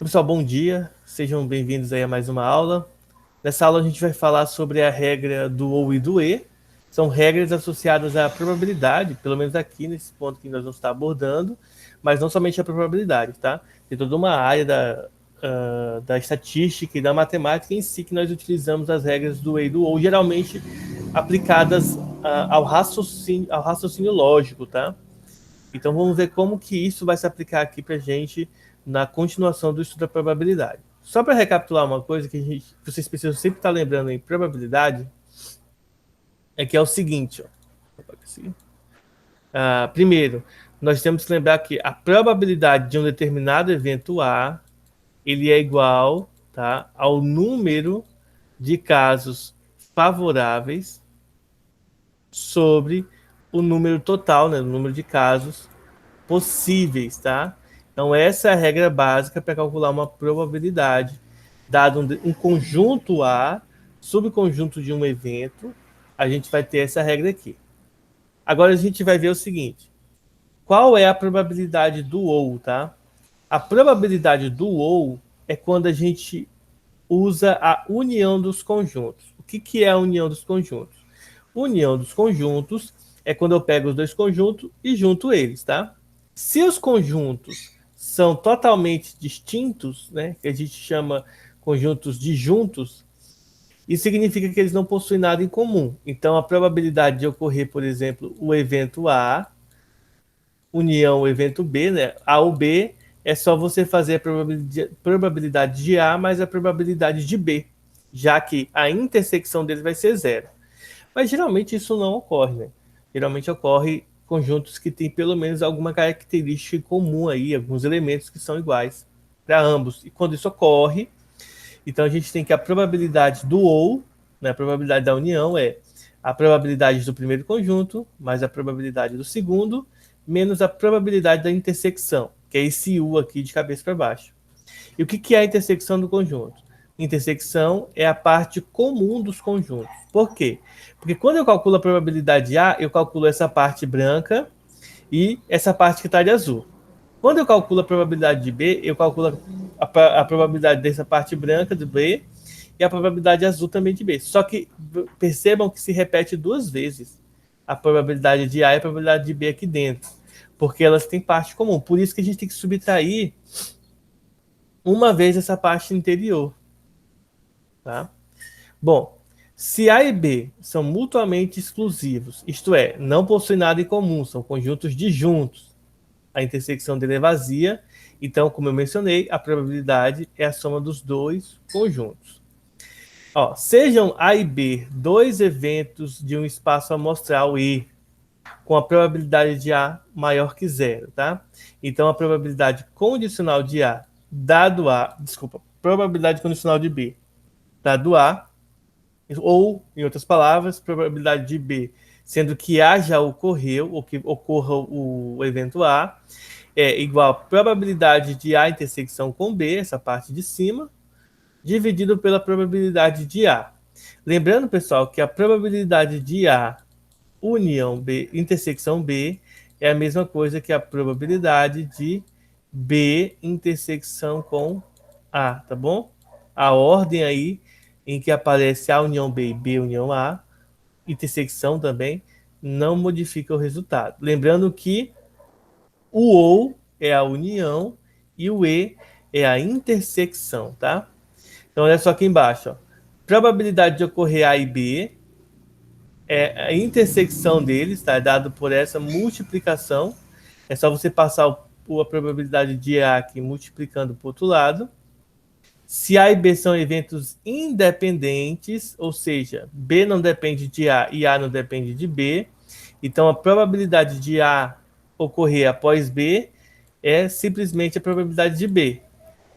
Pessoal, bom dia, sejam bem-vindos aí a mais uma aula. Nessa aula a gente vai falar sobre a regra do ou e do e. São regras associadas à probabilidade, pelo menos aqui nesse ponto que nós vamos estar abordando, mas não somente a probabilidade, tá? Tem toda uma área da estatística e da matemática em si que nós utilizamos as regras do e e do ou, geralmente aplicadas ao raciocínio lógico, tá? Então vamos ver como que isso vai se aplicar aqui para a gente na continuação do estudo da probabilidade. Só para recapitular uma coisa que vocês precisam sempre estar lembrando em probabilidade, é que é o seguinte, ó. Primeiro, nós temos que lembrar que a probabilidade de um determinado evento A, ele é igual, tá, ao número de casos favoráveis sobre o número total, né, o número de casos possíveis, tá? Então, essa é a regra básica para calcular uma probabilidade. Dado um conjunto A, subconjunto de um evento, a gente vai ter essa regra aqui. Agora a gente vai ver o seguinte: qual é a probabilidade do ou, tá? A probabilidade do ou é quando a gente usa a união dos conjuntos. O que é a união dos conjuntos? União dos conjuntos é quando eu pego os dois conjuntos e junto eles, tá? Se os conjuntos são totalmente distintos, né, que a gente chama conjuntos disjuntos, isso significa que eles não possuem nada em comum. Então, a probabilidade de ocorrer, por exemplo, o evento A, união o evento B, né, A ou B, é só você fazer a probabilidade de A mais a probabilidade de B, já que a intersecção deles vai ser zero. Mas geralmente isso não ocorre, né? Geralmente ocorre conjuntos que têm pelo menos alguma característica em comum aí, alguns elementos que são iguais para ambos. E quando isso ocorre, então a gente tem que a probabilidade do ou, né, a probabilidade da união é a probabilidade do primeiro conjunto mais a probabilidade do segundo, menos a probabilidade da intersecção, que é esse U aqui de cabeça para baixo. E o que é a intersecção do conjunto? Intersecção é a parte comum dos conjuntos. Por quê? Porque quando eu calculo a probabilidade A, eu calculo essa parte branca e essa parte que está de azul. Quando eu calculo a probabilidade de B, eu calculo a probabilidade dessa parte branca de B e a probabilidade azul também de B. Só que percebam que se repete duas vezes a probabilidade de A e a probabilidade de B aqui dentro, porque elas têm parte comum. Por isso que a gente tem que subtrair uma vez essa parte interior. Tá? Bom, se A e B são mutuamente exclusivos, isto é, não possuem nada em comum, são conjuntos disjuntos, a intersecção dele é vazia, então, como eu mencionei, a probabilidade é a soma dos dois conjuntos. Ó, sejam A e B dois eventos de um espaço amostral E, com a probabilidade de A maior que zero, tá? Então, a probabilidade condicional de A dado A, desculpa, probabilidade condicional de B dado A, ou, em outras palavras, probabilidade de B, sendo que A já ocorreu, ou que ocorra o evento A, é igual a probabilidade de A intersecção com B, essa parte de cima, dividido pela probabilidade de A. Lembrando, pessoal, que a probabilidade de A união B, intersecção B, é a mesma coisa que a probabilidade de B intersecção com A, tá bom? A ordem aí em que aparece A união B e B união A, intersecção também, não modifica o resultado. Lembrando que o OU é a união e o E é a intersecção, tá? Então, olha só aqui embaixo, ó. Probabilidade de ocorrer A e B é a intersecção deles, tá? Dado por essa multiplicação. É só você passar a probabilidade de A aqui multiplicando para o outro lado. Se A e B são eventos independentes, ou seja, B não depende de A e A não depende de B, então a probabilidade de A ocorrer após B é simplesmente a probabilidade de B.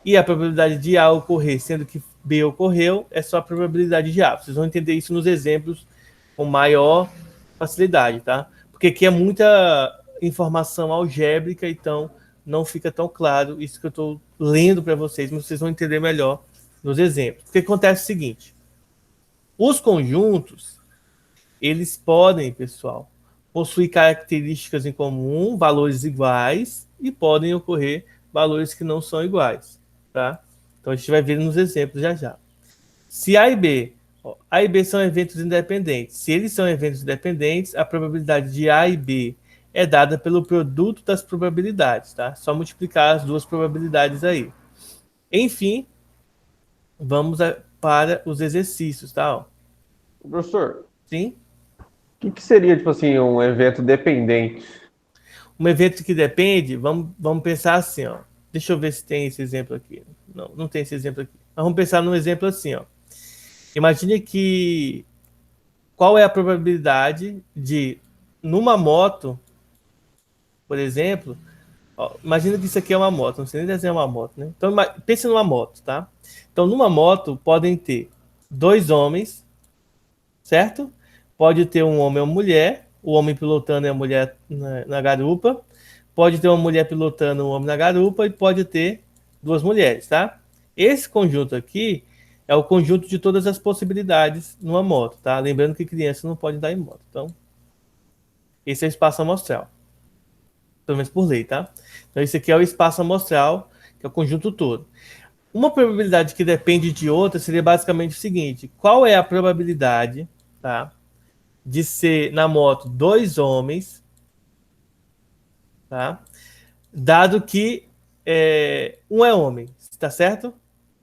E a probabilidade de A ocorrer, sendo que B ocorreu, é só a probabilidade de A. Vocês vão entender isso nos exemplos com maior facilidade, tá? Porque aqui é muita informação algébrica, então não fica tão claro isso que eu estou lendo para vocês, mas vocês vão entender melhor nos exemplos. O que acontece é o seguinte: os conjuntos, eles podem, pessoal, possuir características em comum, valores iguais, e podem ocorrer valores que não são iguais. tá? Então a gente vai ver nos exemplos já já. Se A e B, ó, A e B são eventos independentes. Se eles são eventos independentes, a probabilidade de A e B é dada pelo produto das probabilidades, tá? Só multiplicar as duas probabilidades aí. Enfim, vamos para os exercícios, tá? Ó. Professor, Sim? o que seria, tipo assim, um evento dependente? Um evento que depende, vamos pensar assim, ó. Deixa eu ver se tem esse exemplo aqui. Não, não tem esse exemplo aqui. Mas vamos pensar num exemplo assim, ó. Imagine que qual é a probabilidade de numa moto, por exemplo, ó, imagina que isso aqui é uma moto, não sei nem desenhar uma moto, né? Então pense numa moto, tá? Então numa moto podem ter dois homens, certo? Pode ter um homem e uma mulher, o homem pilotando e a mulher na garupa. Pode ter uma mulher pilotando um homem na garupa e pode ter duas mulheres, tá? Esse conjunto aqui é o conjunto de todas as possibilidades numa moto, tá? Lembrando que criança não pode andar em moto. Então, esse é o espaço amostral, pelo menos por lei, tá? Então, esse aqui é o espaço amostral, que é o conjunto todo. Uma probabilidade que depende de outra seria basicamente o seguinte: qual é a probabilidade, tá? De ser na moto dois homens, tá? Dado que um é homem, tá certo?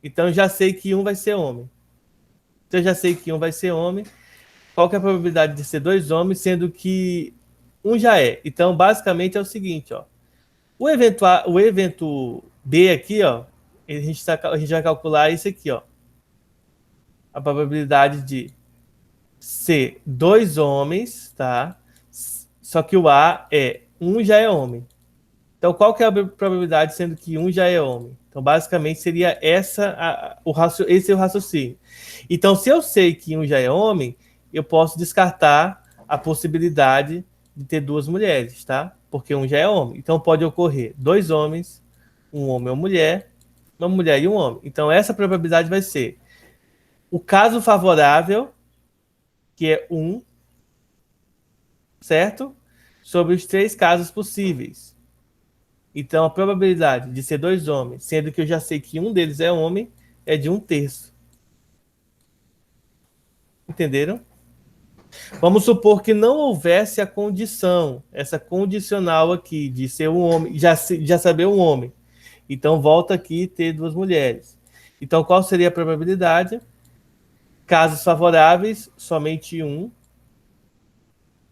Então eu já sei que um vai ser homem. Então eu já sei que um vai ser homem. Qual que é a probabilidade de ser dois homens, sendo que um já é? Então basicamente é o seguinte, ó. O evento B aqui, ó, a gente vai calcular isso aqui, ó. A probabilidade de ser dois homens, tá? Só que o A é um já é homem. Então, qual que é a probabilidade, sendo que um já é homem? Então, basicamente, seria esse é o raciocínio. Então, se eu sei que um já é homem, eu posso descartar a possibilidade de ter duas mulheres, tá? Porque um já é homem. Então, pode ocorrer dois homens, um homem ou uma mulher e um homem. Então, essa probabilidade vai ser o caso favorável, que é um, certo? Sobre os três casos possíveis. Então, a probabilidade de ser dois homens, sendo que eu já sei que um deles é homem, é de um terço. Entenderam? Vamos supor que não houvesse a condição, essa condicional aqui, de ser um homem, já saber um homem. Então, volta aqui e ter duas mulheres. Então, qual seria a probabilidade? Casos favoráveis, somente um.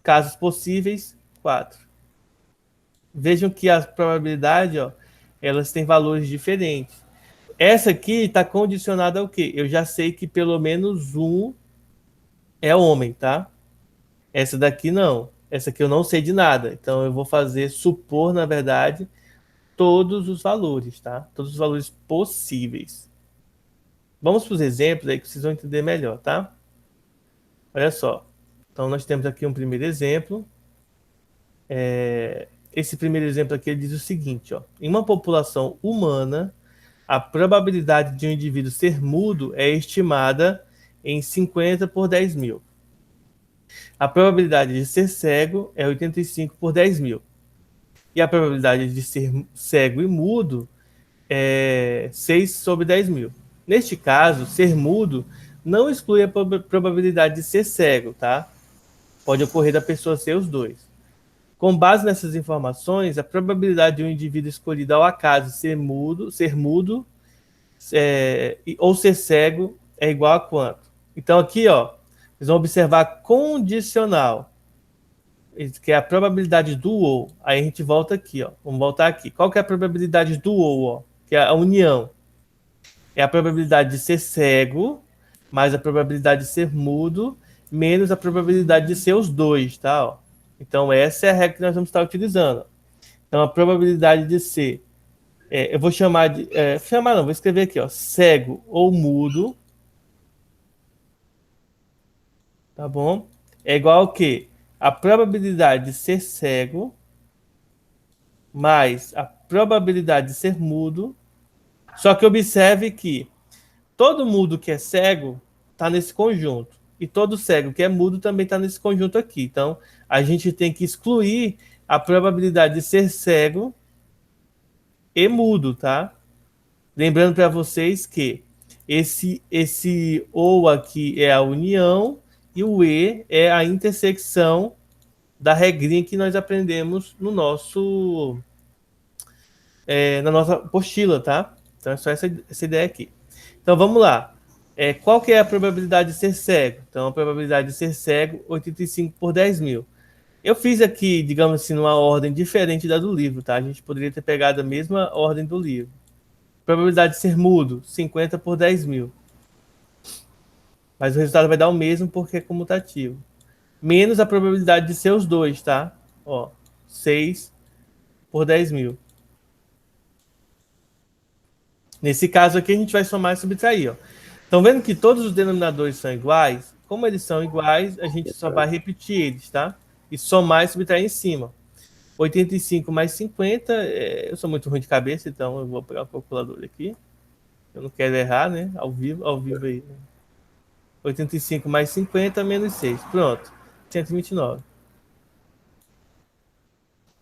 Casos possíveis, quatro. Vejam que a probabilidade, ó, elas têm valores diferentes. Essa aqui está condicionada ao quê? Eu já sei que pelo menos um é homem, tá? Essa daqui não. Essa aqui eu não sei de nada. Então eu vou fazer supor, na verdade, todos os valores, tá? Todos os valores possíveis. Vamos para os exemplos aí que vocês vão entender melhor, tá? Olha só. Então nós temos aqui um primeiro exemplo. Esse primeiro exemplo aqui ele diz o seguinte, ó. Em uma população humana, a probabilidade de um indivíduo ser mudo é estimada em 50 por 10 mil. A probabilidade de ser cego é 85 por 10 mil. E a probabilidade de ser cego e mudo é 6 sobre 10 mil. Neste caso, ser mudo não exclui a probabilidade de ser cego, tá? Pode ocorrer da pessoa ser os dois. Com base nessas informações, a probabilidade de um indivíduo escolhido ao acaso ser mudo ou ser cego é igual a quanto? Então aqui, ó, vocês vão observar condicional, que é a probabilidade do ou. Aí a gente volta aqui, ó. Vamos voltar aqui. Qual que é a probabilidade do ou, ó? Que é a união. É a probabilidade de ser cego mais a probabilidade de ser mudo menos a probabilidade de ser os dois, tá? Ó. Então essa é a regra que nós vamos estar utilizando. Então a probabilidade de ser, eu vou chamar de, chamar não, vou escrever aqui, ó, cego ou mudo, tá bom? É igual ao que? A probabilidade de ser cego mais a probabilidade de ser mudo. Só que observe que todo mudo que é cego está nesse conjunto. E todo cego que é mudo também está nesse conjunto aqui. Então, a gente tem que excluir a probabilidade de ser cego e mudo, tá? Lembrando para vocês que esse ou aqui é a união e o e é a intersecção da regrinha que nós aprendemos no nosso na nossa apostila, tá? Então é só essa ideia aqui. Então vamos lá. Qual que é a probabilidade de ser cego? Então a probabilidade de ser cego, 85 por 10 mil. Eu fiz aqui, digamos assim, numa ordem diferente da do livro, tá? A gente poderia ter pegado a mesma ordem do livro. Probabilidade de ser mudo, 50 por 10 mil. Mas o resultado vai dar o mesmo porque é comutativo. Menos a probabilidade de ser os dois, tá? Ó, 6 por 10 mil. Nesse caso aqui, a gente vai somar e subtrair, ó. Estão vendo que todos os denominadores são iguais? Como eles são iguais, a gente só vai repetir eles, tá? E somar e subtrair em cima. 85 mais 50, eu sou muito ruim de cabeça, então eu vou pegar o calculador aqui. Eu não quero errar, né? Ao vivo aí. 85 mais 50 menos 6. Pronto. 129.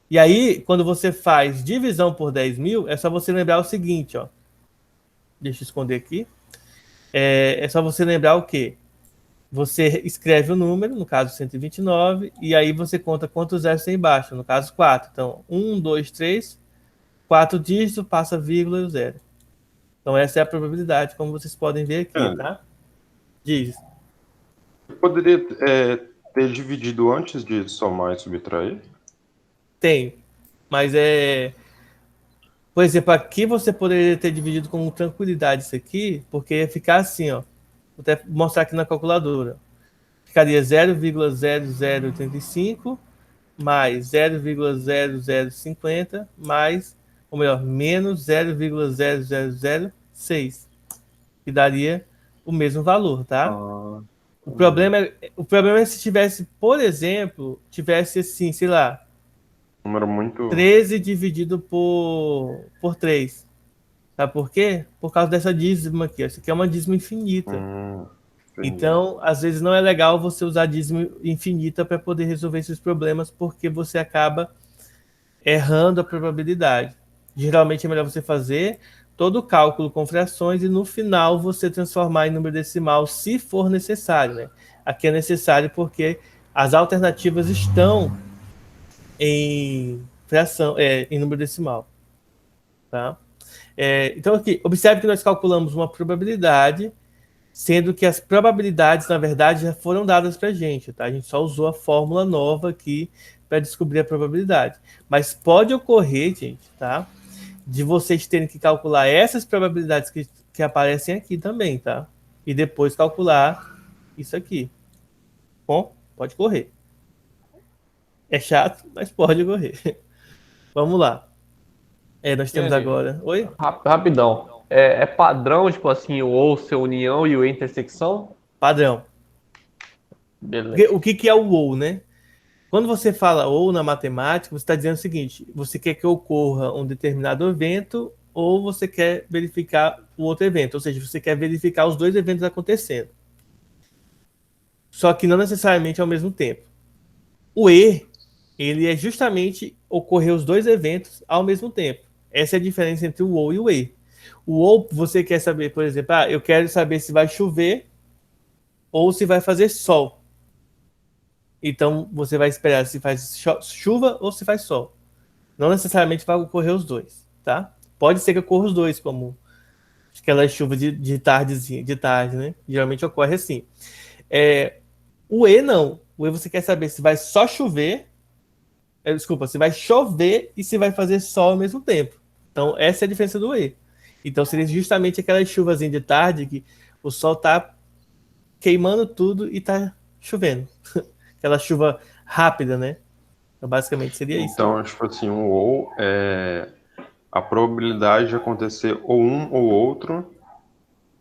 E aí, quando você faz divisão por 10 mil, é só você lembrar o seguinte, ó. Deixa eu esconder aqui. É só você lembrar o quê? Você escreve o número, no caso 129, e aí você conta quantos zeros tem embaixo, no caso 4. Então, 1, 2, 3, 4 dígitos, passa vírgula e o zero. Então, essa é a probabilidade, como vocês podem ver aqui, tá? Diz. Eu poderia ter dividido antes de somar e subtrair? Tem. Mas Por exemplo, aqui você poderia ter dividido com tranquilidade isso aqui, porque ia ficar assim, ó. Vou até mostrar aqui na calculadora. Ficaria 0,0085 mais 0,0050 mais, ou melhor, menos 0,0006, que daria o mesmo valor, tá? Ah, O problema é se tivesse, por exemplo, tivesse assim, sei lá, número muito. 13 dividido por 3. Sabe por quê? Por causa dessa dízima aqui. Essa aqui é uma dízima infinita. Entendi. Então, às vezes não é legal você usar dízima infinita para poder resolver esses problemas, porque você acaba errando a probabilidade. Geralmente é melhor você fazer todo o cálculo com frações e no final você transformar em número decimal, se for necessário, né? Aqui é necessário porque as alternativas estão em fração, em número decimal, tá? Então aqui, observe que nós calculamos uma probabilidade, sendo que as probabilidades, na verdade, já foram dadas para a gente, tá? A gente só usou a fórmula nova aqui para descobrir a probabilidade. Mas pode ocorrer, gente, tá? De vocês terem que calcular essas probabilidades que aparecem aqui também, tá? E depois calcular isso aqui. Bom, pode correr. É chato, mas pode correr. Vamos lá. Nós temos Kenny, agora. Oi? rapidão. É padrão, tipo assim, o ou ser união e o intersecção? Padrão. Beleza. O que é o ou, né? Quando você fala ou na matemática, você está dizendo o seguinte: você quer que ocorra um determinado evento ou você quer verificar o outro evento, ou seja, você quer verificar os dois eventos acontecendo. Só que não necessariamente ao mesmo tempo. O e, ele é justamente ocorrer os dois eventos ao mesmo tempo. Essa é a diferença entre o ou e o e. O ou você quer saber, por exemplo, eu quero saber se vai chover ou se vai fazer sol. Então você vai esperar se faz chuva ou se faz sol. Não necessariamente vai ocorrer os dois, tá? Pode ser que ocorra os dois, como aquelas chuvas de tardezinha, de tarde, né? Geralmente ocorre assim. O E não. O E você quer saber se vai só chover, desculpa, se vai chover e se vai fazer sol ao mesmo tempo. Então, essa é a diferença do E. Então, seria justamente aquelas chuvas de tarde que o sol tá queimando tudo e tá chovendo. Aquela chuva rápida, né? Então, basicamente seria isso aí. Então, tipo assim, um ou é a probabilidade de acontecer ou um ou outro,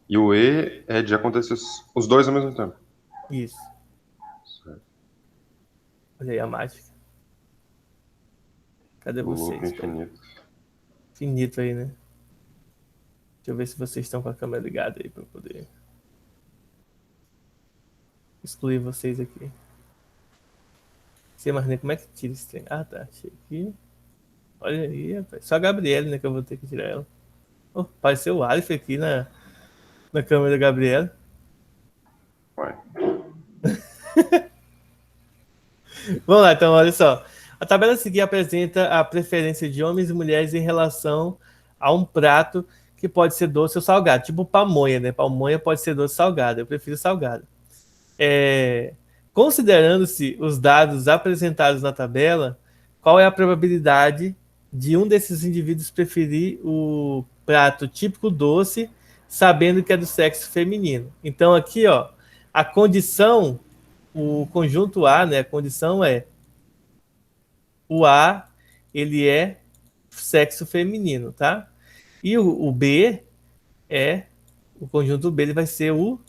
e o e é de acontecer os dois ao mesmo tempo. Isso. Certo. Olha aí a mágica. Cadê O loop vocês? infinito. Finito aí, né? Deixa eu ver se vocês estão com a câmera ligada aí para poder excluir vocês aqui. Sei mais nem como é que tira esse trem. Ah, tá. Achei aqui. Olha aí, rapaz. Só a Gabriele, né? Que eu vou ter que tirar ela. Oh, apareceu o Aleph aqui na câmera da Gabriela. Vai. Vamos lá, então, olha só. A tabela a seguir apresenta a preferência de homens e mulheres em relação a um prato que pode ser doce ou salgado. Tipo pamonha, né? Pamonha pode ser doce ou salgado. Eu prefiro salgado. Considerando-se os dados apresentados na tabela, qual é a probabilidade de um desses indivíduos preferir o prato típico doce, sabendo que é do sexo feminino? Então, aqui, ó, a condição, o conjunto A, né? A condição é o A, ele é sexo feminino, tá? E o B é, o conjunto B, ele vai ser o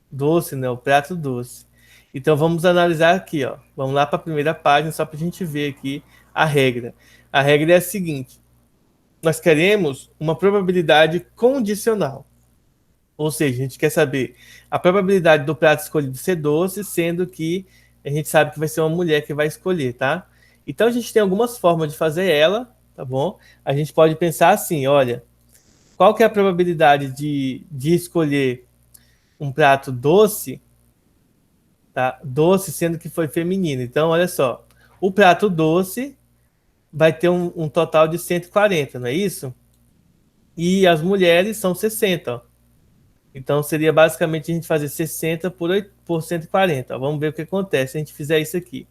doce, né? O prato doce. Então vamos analisar aqui, ó. Vamos lá para a primeira página só para a gente ver aqui a regra. A regra é a seguinte: nós queremos uma probabilidade condicional. Ou seja, a gente quer saber a probabilidade do prato escolhido ser doce, sendo que a gente sabe que vai ser uma mulher que vai escolher, tá? Então a gente tem algumas formas de fazer ela, tá bom? A gente pode pensar assim, olha, qual que é a probabilidade de escolher um prato doce, tá? Doce sendo que foi feminino. Então, olha só, o prato doce vai ter um total de 140, não é isso? E as mulheres são 60, ó. Então, seria basicamente a gente fazer 60 por 140. Ó. Vamos ver o que acontece se a gente fizer isso aqui.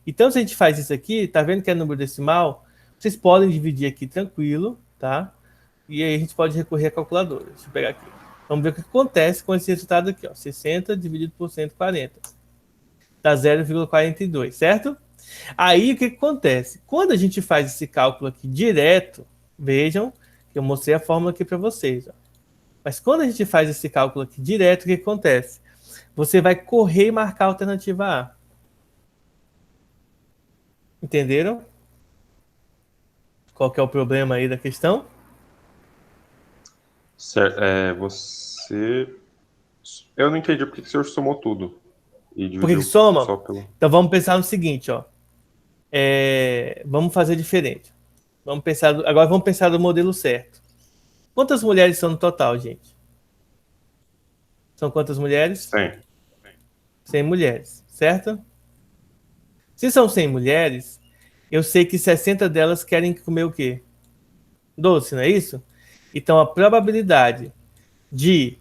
Então, se a gente faz isso aqui, tá vendo que é número decimal? Vocês podem dividir aqui tranquilo, tá? E aí a gente pode recorrer à calculadora. Deixa eu pegar aqui. Vamos ver o que acontece com esse resultado aqui, ó. 60 dividido por 140. Dá 0,42, certo? Aí, o que acontece? Quando a gente faz esse cálculo aqui direto, vejam que eu mostrei a fórmula aqui para vocês, ó. Mas quando a gente faz esse cálculo aqui direto, o que acontece? Você vai correr e marcar a alternativa A. Entenderam? Qual que é o problema aí da questão? Certo, você... Eu não entendi por que o senhor somou tudo e Por que dividiu soma? só pelo... Então vamos pensar no seguinte, ó. Vamos fazer diferente. Agora vamos pensar do modelo certo. Quantas mulheres são no total, gente? São quantas mulheres? 100. 100 mulheres, certo? Se são 100 mulheres, eu sei que 60 delas querem comer o quê? Doce, não é isso? Então a probabilidade de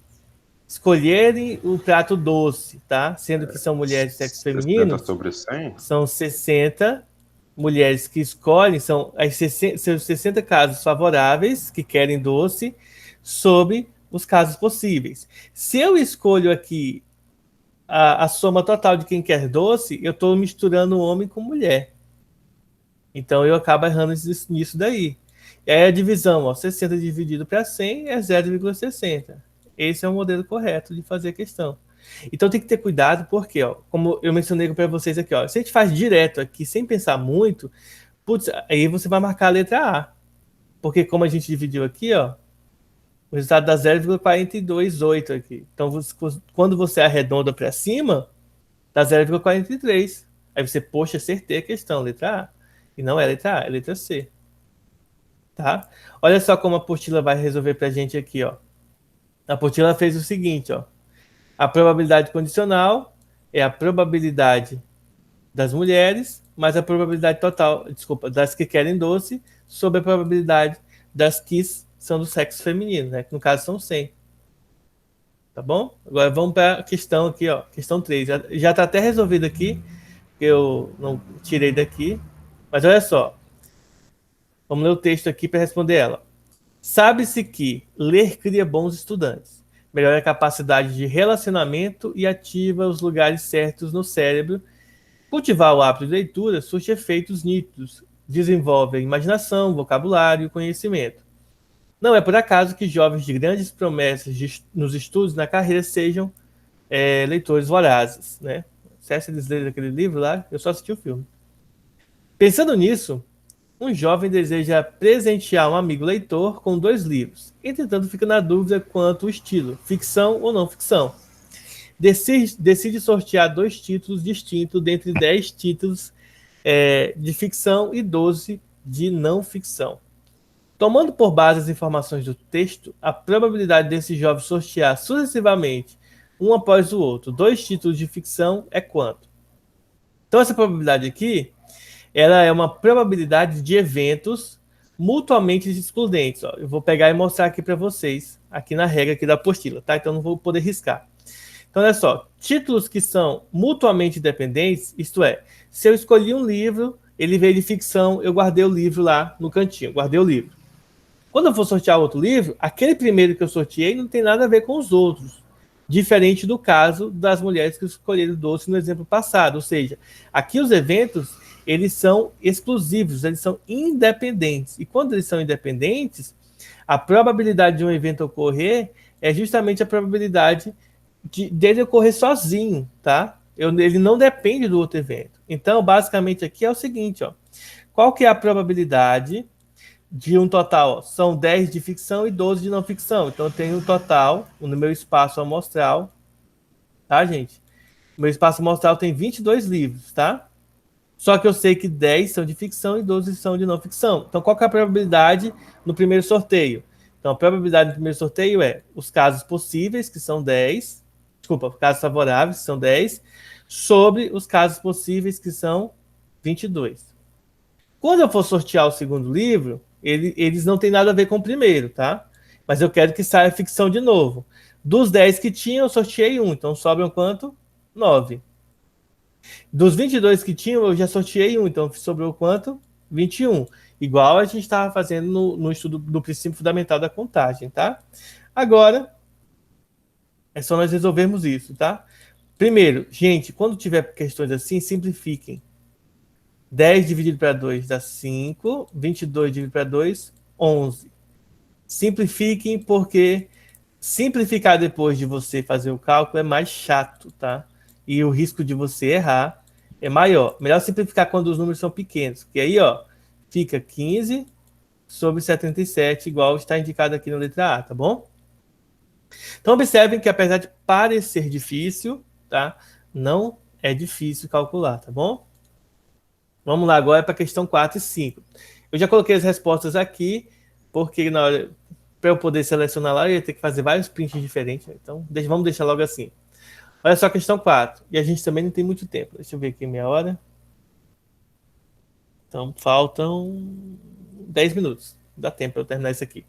escolherem o prato doce, tá? Sendo que são mulheres de sexo 60 feminino, sobre 100? são 60 mulheres que escolhem, são as 60 casos favoráveis que querem doce sobre os casos possíveis. Se eu escolho aqui a soma total de quem quer doce, eu estou misturando homem com mulher. Então eu acabo errando nisso daí. E aí a divisão, ó, 60 dividido para 100 é 0,60. Esse é o modelo correto de fazer a questão. Então tem que ter cuidado, porque, ó, como eu mencionei para vocês aqui, ó, se a gente faz direto aqui, sem pensar muito, putz, aí você vai marcar a letra A. Porque como a gente dividiu aqui, ó, o resultado dá 0,428 aqui. Então, quando você arredonda para cima, dá 0,43. Aí você, poxa, acertei a questão, letra A. E não é letra A, é letra C. Tá? Olha só como a apostila vai resolver para a gente aqui, ó. A apostila fez o seguinte, ó. A probabilidade condicional é a probabilidade das mulheres mais a probabilidade total, desculpa, das que querem doce sobre a probabilidade das que são do sexo feminino, né? Que no caso são 100. Tá bom? Agora vamos para a questão aqui, ó. Questão 3. Já está até resolvido aqui, que eu não tirei daqui. Mas olha só. Vamos ler o texto aqui para responder ela. Sabe-se que ler cria bons estudantes, melhora a capacidade de relacionamento e ativa os lugares certos no cérebro. Cultivar o hábito de leitura surte efeitos nítidos, desenvolve a imaginação, vocabulário e conhecimento. Não é por acaso que jovens de grandes promessas nos estudos na carreira sejam leitores vorazes, né? Se eles leram aquele livro lá, eu só assisti o filme. Pensando nisso, um jovem deseja presentear um amigo leitor com 2 livros. Entretanto, fica na dúvida quanto ao estilo, ficção ou não ficção. Decide sortear 2 títulos distintos dentre 10 títulos de ficção e 12 de não ficção. Tomando por base as informações do texto, a probabilidade desse jovem sortear sucessivamente, um após o outro, 2 títulos de ficção é quanto? Então, essa probabilidade aqui, ela é uma probabilidade de eventos mutuamente excludentes. Ó. Eu vou pegar e mostrar aqui para vocês, aqui na regra aqui da apostila, tá? Então, não vou poder riscar. Então, olha só, títulos que são mutuamente dependentes, isto é, se eu escolhi um livro, ele veio de ficção, eu guardei o livro lá no cantinho, guardei o livro. Quando eu for sortear outro livro, aquele primeiro que eu sorteei não tem nada a ver com os outros. Diferente do caso das mulheres que escolheram doce no exemplo passado. Ou seja, aqui os eventos, eles são exclusivos, eles são independentes. E quando eles são independentes, a probabilidade de um evento ocorrer é justamente a probabilidade dele ocorrer sozinho, tá? Ele não depende do outro evento. Então, basicamente aqui é o seguinte, ó. Qual que é a probabilidade de um total? Ó, são 10 de ficção e 12 de não ficção. Então, eu tenho um total, no meu espaço amostral, tá, gente? Meu espaço amostral tem 22 livros, tá? Só que eu sei que 10 são de ficção e 12 são de não ficção. Então, qual que é a probabilidade no primeiro sorteio? Então, a probabilidade no primeiro sorteio é os casos possíveis, que são 10, desculpa, casos favoráveis, que são 10, sobre os casos possíveis, que são 22. Quando eu for sortear o segundo livro, eles não têm nada a ver com o primeiro, tá? Mas eu quero que saia ficção de novo. Dos 10 que tinham, eu sorteei um, então sobram quanto? 9. Dos 22 que tinham, eu já sorteei um, então sobrou quanto? 21. Igual a gente estava fazendo no estudo do princípio fundamental da contagem, tá? Agora, é só nós resolvermos isso, tá? Primeiro, gente, quando tiver questões assim, simplifiquem. 10 dividido para 2 dá 5, 22 dividido para 2, 11. Simplifiquem, porque simplificar depois de você fazer o cálculo é mais chato, tá? E o risco de você errar é maior. Melhor simplificar quando os números são pequenos, porque aí, ó, fica 15 sobre 77, igual está indicado aqui na letra A, tá bom? Então, observem que apesar de parecer difícil, tá? Não é difícil calcular, tá bom? Vamos lá agora para a questão 4 e 5. Eu já coloquei as respostas aqui, porque na hora para eu poder selecionar lá, eu ia ter que fazer vários prints diferentes. Então, vamos deixar logo assim. Olha só a questão 4. E a gente também não tem muito tempo. Deixa eu ver aqui meia hora. Então, faltam 10 minutos. Dá tempo para eu terminar isso aqui.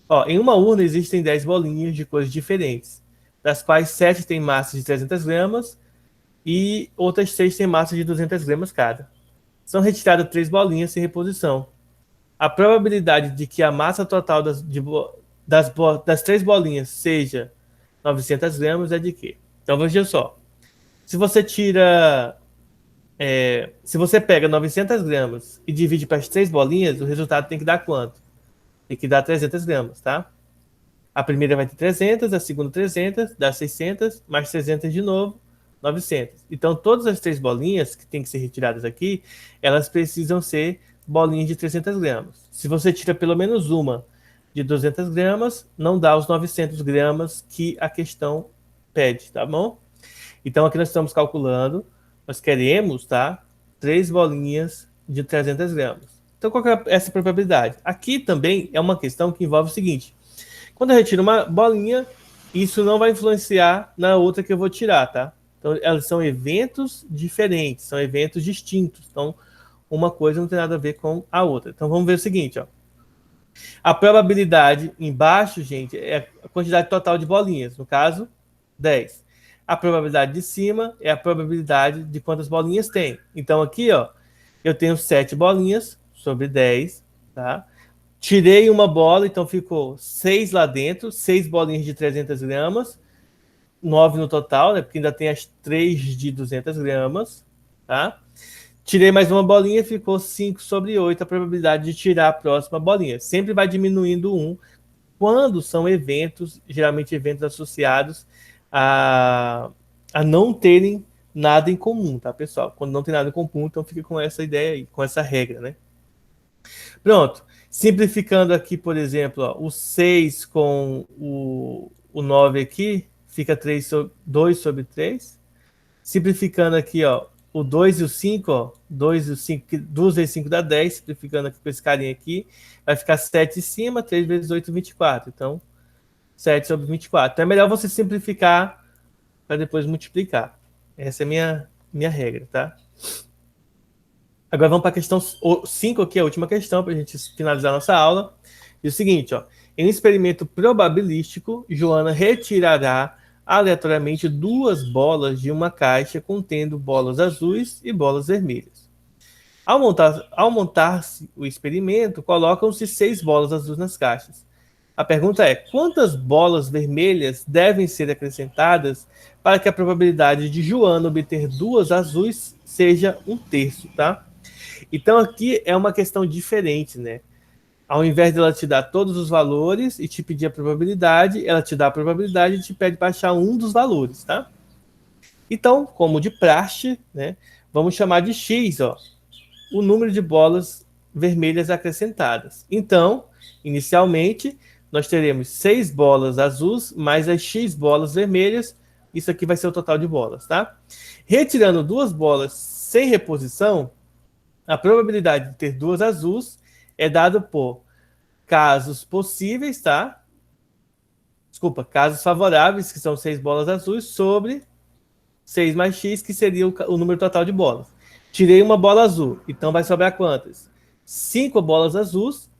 Ó, em uma urna existem 10 bolinhas de cores diferentes, das quais 7 têm massa de 300 gramas e outras 6 têm massa de 200 gramas cada. São retiradas 3 bolinhas sem reposição. A probabilidade de que a massa total das 3 bolinhas seja 900 gramas é de quê? Então, veja só. Se você se você pega 900 gramas e divide para as 3 bolinhas, o resultado tem que dar quanto? Tem que dar 300 gramas, tá? A primeira vai ter 300, a segunda 300, dá 600, mais 300 de novo, 900. Então, todas as 3 bolinhas que tem que ser retiradas aqui, elas precisam ser bolinhas de 300 gramas. Se você tira pelo menos uma de 200 gramas, não dá os 900 gramas que a questão pede, tá bom? Então, aqui nós estamos calculando, nós queremos, tá? 3 bolinhas de 300 gramas. Então, qual que é essa probabilidade? Aqui também é uma questão que envolve o seguinte. Quando eu retiro uma bolinha, isso não vai influenciar na outra que eu vou tirar, tá? Então, elas são eventos diferentes, são eventos distintos. Então, uma coisa não tem nada a ver com a outra. Então, vamos ver o seguinte, ó. A probabilidade embaixo, gente, é a quantidade total de bolinhas. No caso, 10. A probabilidade de cima é a probabilidade de quantas bolinhas tem. Então, aqui, ó, eu tenho 7 bolinhas sobre 10, tá? Tirei uma bola, então ficou 6 lá dentro, 6 bolinhas de 300 gramas, 9 no total, né? Porque ainda tem as 3 de 200 gramas, tá? Tirei mais uma bolinha, ficou 5 sobre 8 a probabilidade de tirar a próxima bolinha. Sempre vai diminuindo 1 quando são eventos, geralmente eventos associados a não terem nada em comum, tá, pessoal? Quando não tem nada em comum, então fica com essa ideia aí, com essa regra, né? Pronto. Simplificando aqui, por exemplo, ó, o 6 com o 9 aqui, fica 2 sobre 3. Simplificando aqui, ó, o 2 e o 5, ó. 2 e o 5, 2 vezes 5 dá 10, simplificando aqui com esse carinha aqui. Vai ficar 7 em cima, 3 vezes 8, 24. Então, 7 sobre 24. Então é melhor você simplificar para depois multiplicar. Essa é a minha regra, tá? Agora vamos para a questão 5 aqui, a última questão, para a gente finalizar nossa aula. E o seguinte, ó. Em um experimento probabilístico, Joana retirará aleatoriamente duas bolas de uma caixa contendo bolas azuis e bolas vermelhas. Ao montar-se o experimento, colocam-se 6 bolas azuis nas caixas. A pergunta é: quantas bolas vermelhas devem ser acrescentadas para que a probabilidade de Joana obter duas azuis seja 1/3, tá? Então aqui é uma questão diferente, né? Ao invés de ela te dar todos os valores e te pedir a probabilidade, ela te dá a probabilidade e te pede para achar um dos valores, tá? Então, como de praxe, né? Vamos chamar de X, ó, o número de bolas vermelhas acrescentadas. Então, inicialmente, nós teremos 6 bolas azuis mais as X bolas vermelhas. Isso aqui vai ser o total de bolas, tá? Retirando duas bolas sem reposição, a probabilidade de ter duas azuis é dada por casos possíveis, tá? Desculpa, casos favoráveis, que são 6 bolas azuis, sobre 6 mais X, que seria o número total de bolas. Tirei uma bola azul, então vai sobrar quantas? 5 bolas azuis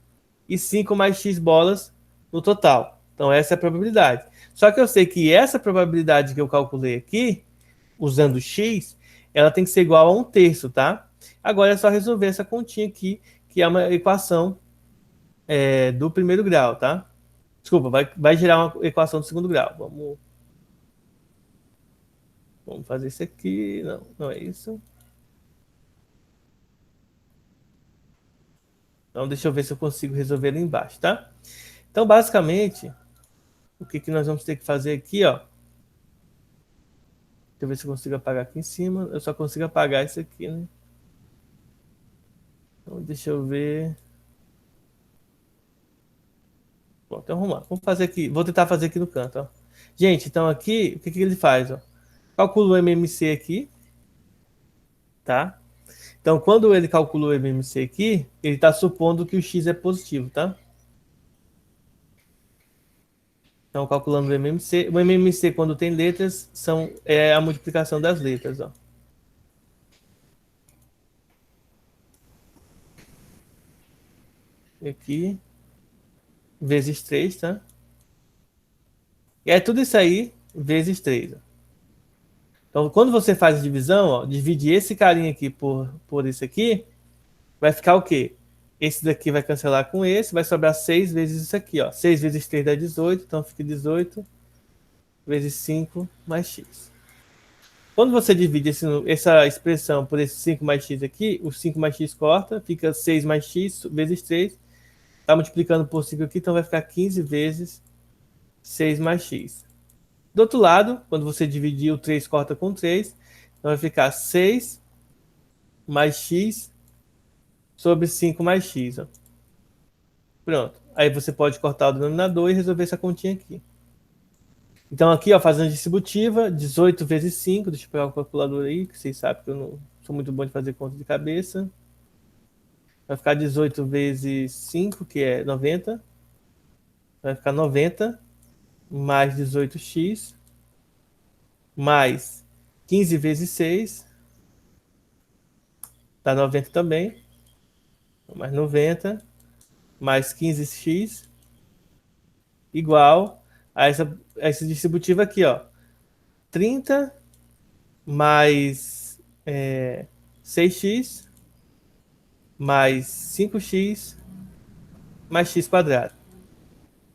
e 5 mais X bolas no total. Então essa é a probabilidade. Só que eu sei que essa probabilidade que eu calculei aqui, usando X, ela tem que ser igual a 1/3, tá? Agora é só resolver essa continha aqui, que é uma equação do primeiro grau, tá? Desculpa, vai gerar uma equação do segundo grau. Vamos fazer isso aqui. Não, não é isso. Então, deixa eu ver se eu consigo resolver ali embaixo, tá? Então, basicamente, o que nós vamos ter que fazer aqui, ó. Deixa eu ver se eu consigo apagar aqui em cima. Eu só consigo apagar isso aqui, né? Então, deixa eu ver. Bom, então vamos lá. Vamos fazer aqui. Vou tentar fazer aqui no canto, ó. Gente, então aqui, o que ele faz, ó? Calcula o MMC aqui, tá? Então, quando ele calcula o MMC aqui, ele está supondo que o X é positivo, tá? Então, calculando o MMC. O MMC, quando tem letras, é a multiplicação das letras, ó. Aqui, vezes 3, tá? E é tudo isso aí, vezes 3, ó. Então, quando você faz a divisão, ó, divide esse carinha aqui por esse aqui, vai ficar o quê? Esse daqui vai cancelar com esse, vai sobrar 6 vezes isso aqui, ó. 6 vezes 3 dá 18, então fica 18 vezes 5 mais x. Quando você divide essa expressão por esse 5 mais x aqui, o 5 mais x corta, fica 6 mais x vezes 3. Está multiplicando por 5 aqui, então vai ficar 15 vezes 6 mais x. Do outro lado, quando você dividir o 3 corta com 3, então vai ficar 6 mais x sobre 5 mais x. Ó. Pronto. Aí você pode cortar o denominador e resolver essa continha aqui. Então aqui, ó, fazendo distributiva, 18 vezes 5, deixa eu pegar o calculador aí, que vocês sabem que eu não sou muito bom de fazer conta de cabeça. Vai ficar 18 vezes 5, que é 90. Vai ficar 90 mais 18x mais 15 vezes 6, dá 90 também. Mais 90 mais 15x igual a essa distributiva aqui, ó. 30 mais 6x mais 5x mais x quadrado.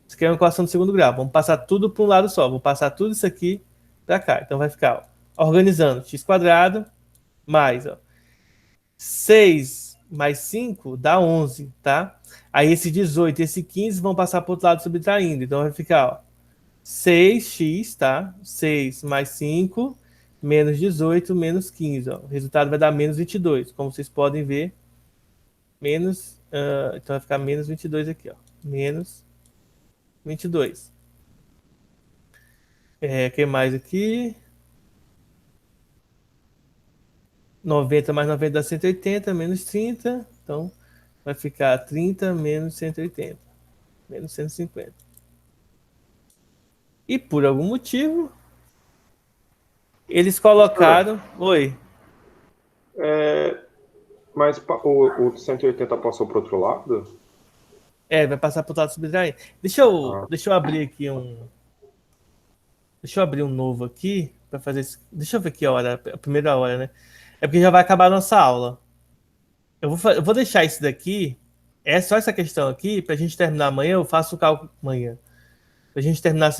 Isso aqui é uma equação do segundo grau. Vamos passar tudo para um lado só. Vou passar tudo isso aqui para cá. Então vai ficar, ó, organizando, x quadrado mais, ó, 6 mais 5 dá 11, tá? Aí esse 18 e esse 15 vão passar para o outro lado subtraindo. Então vai ficar, ó, 6x, tá? 6 mais 5 menos 18 menos 15. Ó. O resultado vai dar menos 22. Como vocês podem ver, menos... então vai ficar menos 22 aqui, ó. Menos 22. Que mais aqui? 90 mais 90 dá 180, menos 30. Então, vai ficar 30 menos 180. Menos 150. E por algum motivo, eles colocaram... Oi. Mas o 180 passou para o outro lado? Vai passar para o lado subtraente. Ah, Deixa eu abrir aqui um... Deixa eu abrir um novo aqui para fazer isso. Deixa eu ver aqui a hora, a primeira hora, né? É porque já vai acabar a nossa aula. Eu vou deixar isso daqui. É só essa questão aqui para a gente terminar amanhã. Eu faço o cálculo amanhã. Para a gente terminar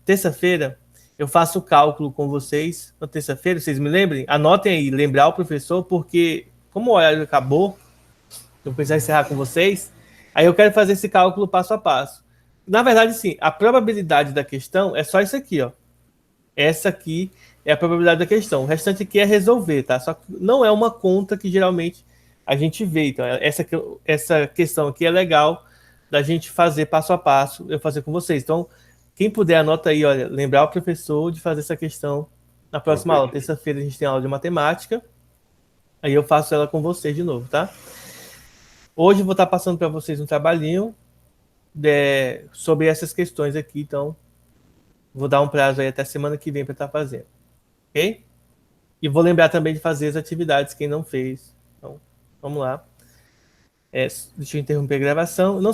terça-feira, eu faço o cálculo com vocês na terça-feira. Vocês me lembrem? Anotem aí, lembrar o professor, porque como o horário acabou, eu preciso encerrar com vocês. Aí eu quero fazer esse cálculo passo a passo. Na verdade, sim, a probabilidade da questão é só isso aqui, ó. Essa aqui é a probabilidade da questão. O restante aqui é resolver, tá? Só que não é uma conta que geralmente a gente vê. Então, essa questão aqui é legal da gente fazer passo a passo, eu fazer com vocês. Então, quem puder, anota aí, olha, lembrar o professor de fazer essa questão na próxima aula. perfeito. Terça-feira a gente tem aula de matemática. Aí eu faço ela com vocês de novo, tá? Hoje eu vou estar passando para vocês um trabalhinho sobre essas questões aqui. Então, vou dar um prazo aí até semana que vem para estar fazendo. Ok? E vou lembrar também de fazer as atividades, quem não fez. Então, vamos lá. Deixa eu interromper a gravação. Não